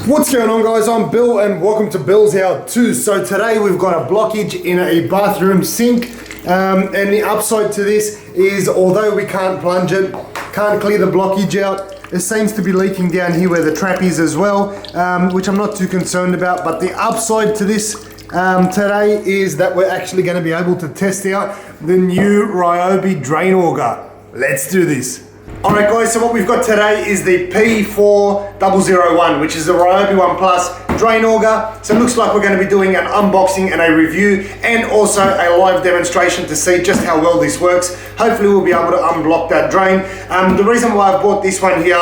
What's going on, guys? I'm Bill and welcome to Bill's How To. So today we've got a blockage in a bathroom sink, and the upside to this is, although we can't plunge it, can't clear the blockage out, it seems to be leaking down here where the trap is as well, which I'm not too concerned about. But the upside to this today is that we're actually going to be able to test out the new Ryobi drain auger. Let's do this. Alright guys, so what we've got today is the P4001, which is the Ryobi One Plus drain auger. So it looks like we're going to be doing an unboxing and a review and also a live demonstration to see just how well this works. Hopefully we'll be able to unblock that drain. The reason why I bought this one here,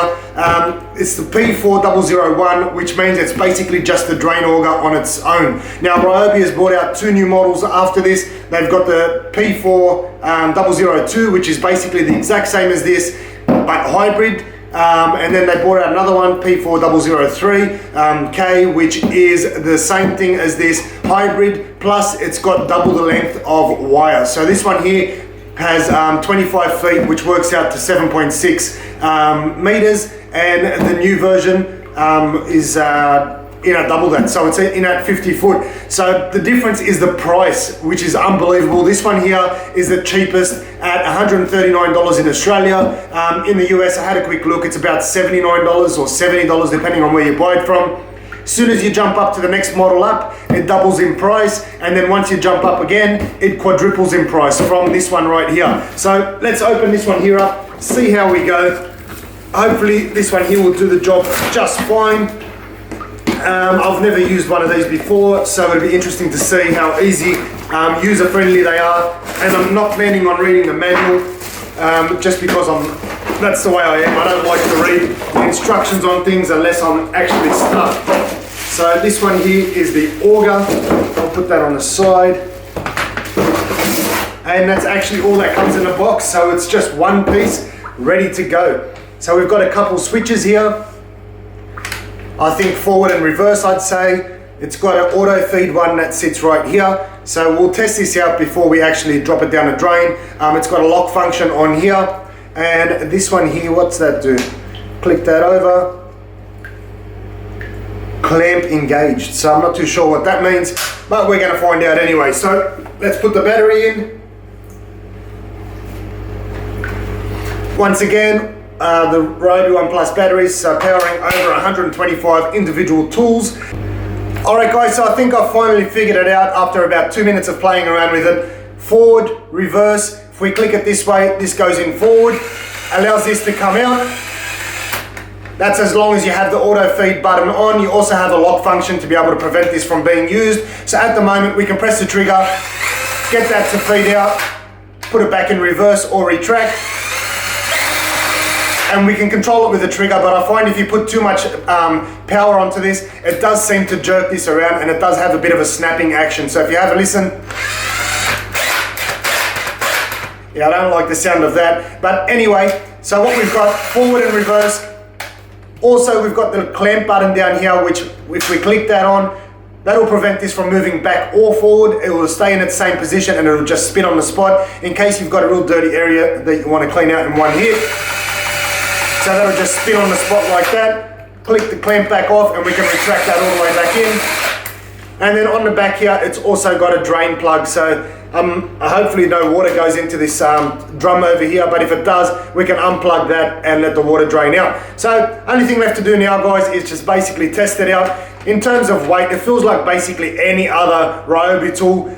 it's the P4001, which means it's basically just the drain auger on its own. Now Ryobi has brought out two new models after this. They've got the P4002, which is basically the exact same as this, but hybrid, and then they brought out another one, P4003K, which is the same thing as this, hybrid, plus it's got double the length of wire. So this one here has 25 feet, which works out to 7.6 meters, and the new version is double that, so it's in at 50 foot. So the difference is the price, which is unbelievable. This one here is the cheapest at $139 in Australia. In the US, I had a quick look, it's about $79 or $70 depending on where you buy it from. As soon as you jump up to the next model up, it doubles in price, and then once you jump up again, it quadruples in price from this one right here. So let's open this one here up, see how we go. Hopefully this one here will do the job just fine. I've never used one of these before, so it'll be interesting to see how easy, user-friendly they are. And I'm not planning on reading the manual, just because that's the way I am. I don't like to read the instructions on things unless I'm actually stuck. So this one here is the auger. I'll put that on the side. And that's actually all that comes in the box, so it's just one piece ready to go. So we've got a couple switches here. I think forward and reverse, I'd say. It's got an auto feed one that sits right here. So we'll test this out before we actually drop it down the drain. It's got a lock function on here. And this one here, what's that do? Click that over. Clamp engaged. So I'm not too sure what that means, but we're gonna find out anyway. So let's put the battery in. Once again, the Ryobi One Plus batteries, powering over 125 individual tools. Alright guys, so I think I finally figured it out after about 2 minutes of playing around with it. Forward, reverse, if we click it this way, this goes in forward, allows this to come out. That's as long as you have the auto feed button on. You also have a lock function to be able to prevent this from being used. So at the moment we can press the trigger, get that to feed out, put it back in reverse or retract. And we can control it with the trigger, but I find if you put too much power onto this, it does seem to jerk this around, and it does have a bit of a snapping action. So if you have a listen, yeah, I don't like the sound of that. But anyway, so what we've got, forward and reverse. Also, we've got the clamp button down here, which if we click that on, that'll prevent this from moving back or forward. It will stay in its same position and it'll just spin on the spot in case you've got a real dirty area that you want to clean out in one hit. So that'll just spin on the spot like that. Click the clamp back off and we can retract that all the way back in. And then on the back here, it's also got a drain plug. So hopefully no water goes into this drum over here, but if it does, we can unplug that and let the water drain out. So only thing left to do now, guys, is just basically test it out. In terms of weight, it feels like basically any other Ryobi tool.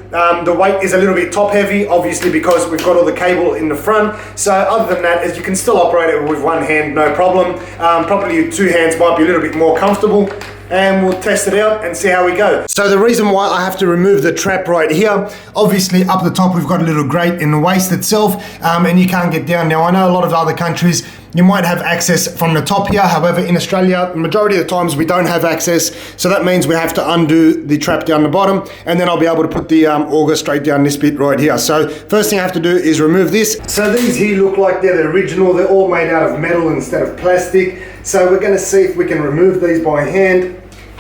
The weight is a little bit top heavy, obviously because we've got all the cable in the front. So other than that, you can still operate it with one hand, no problem. Probably 2 hands might be a little bit more comfortable. And we'll test it out and see how we go. So the reason why I have to remove the trap right here, obviously up the top we've got a little grate in the waist itself, and you can't get down. Now I know a lot of other countries you might have access from the top here, however in Australia the majority of the times we don't have access, so that means we have to undo the trap down the bottom, and then I'll be able to put the auger straight down this bit right here. So first thing I have to do is remove this. So these here look like they're the original, they're all made out of metal instead of plastic. So we're going to see if we can remove these by hand.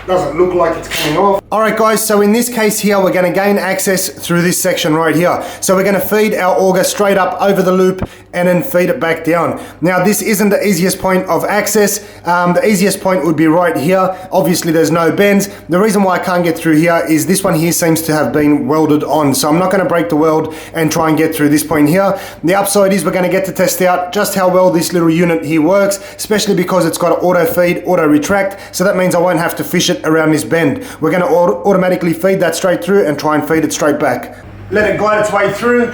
Doesn't look like it's coming off. All right guys, so in this case here, we're gonna gain access through this section right here. So we're gonna feed our auger straight up over the loop and then feed it back down. Now this isn't the easiest point of access. The easiest point would be right here. Obviously there's no bends. The reason why I can't get through here is this one here seems to have been welded on. So I'm not gonna break the weld and try and get through this point here. The upside is we're gonna get to test out just how well this little unit here works, especially because it's got an auto feed, auto retract. So that means I won't have to fish it around this bend. We're gonna automatically feed that straight through and try and feed it straight back. Let it glide its way through.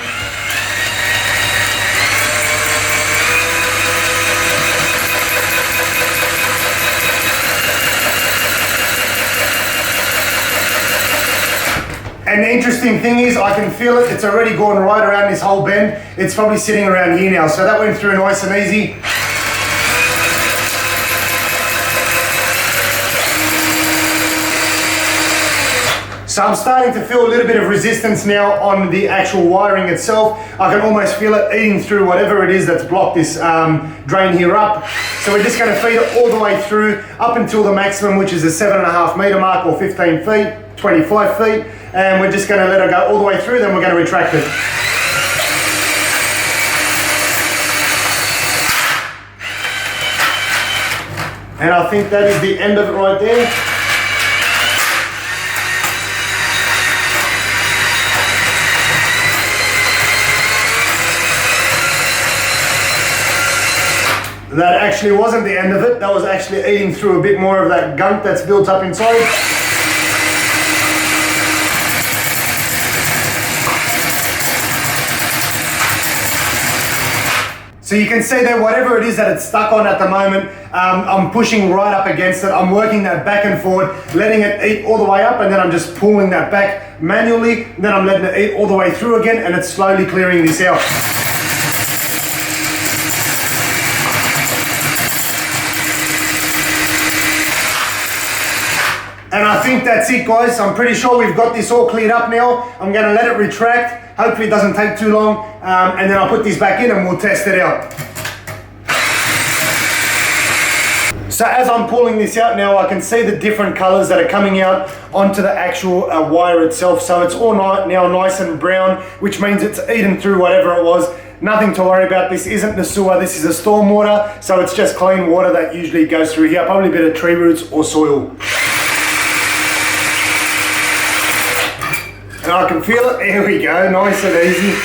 And the interesting thing is I can feel it, it's already gone right around this whole bend. It's probably sitting around here now. So that went through nice and easy. So I'm starting to feel a little bit of resistance now on the actual wiring itself. I can almost feel it eating through whatever it is that's blocked this drain here up. So we're just gonna feed it all the way through up until the maximum, which is the 7.5 meter mark or 15 feet, 25 feet. And we're just gonna let it go all the way through, then we're gonna retract it. And I think that is the end of it right there. That actually wasn't the end of it. That was actually eating through a bit more of that gunk that's built up inside. So you can see that whatever it is that it's stuck on at the moment, I'm pushing right up against it. I'm working that back and forward, letting it eat all the way up, and then I'm just pulling that back manually. Then I'm letting it eat all the way through again, and it's slowly clearing this out. And I think that's it, guys. I'm pretty sure we've got this all cleared up now. I'm gonna let it retract. Hopefully it doesn't take too long. And then I'll put this back in and we'll test it out. So as I'm pulling this out now, I can see the different colors that are coming out onto the actual wire itself. So it's all now nice and brown, which means it's eaten through whatever it was. Nothing to worry about. This isn't the sewer, this is a storm water. So it's just clean water that usually goes through here. Probably a bit of tree roots or soil. And I can feel it, there we go, nice and easy.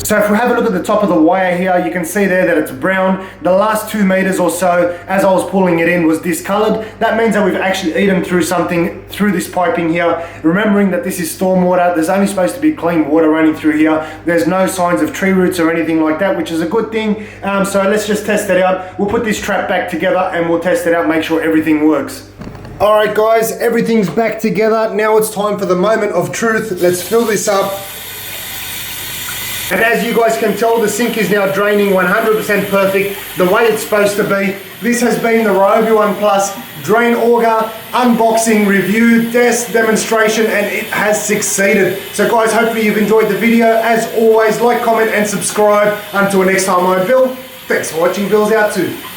So if we have a look at the top of the wire here, you can see there that it's brown. The last 2 meters or so, as I was pulling it in, was discolored. That means that we've actually eaten through something through this piping here. Remembering that this is storm water, there's only supposed to be clean water running through here. There's no signs of tree roots or anything like that, which is a good thing. So let's just test it out. We'll put this trap back together and we'll test it out, make sure everything works. All right guys, everything's back together. Now it's time for the moment of truth. Let's fill this up. And as you guys can tell, the sink is now draining 100% perfect, the way it's supposed to be. This has been the Ryobi 1 Plus drain auger unboxing review test demonstration, and it has succeeded. So guys, hopefully you've enjoyed the video. As always, like, comment and subscribe. Until next time, I'm Bill. Thanks for watching. Bill's out too.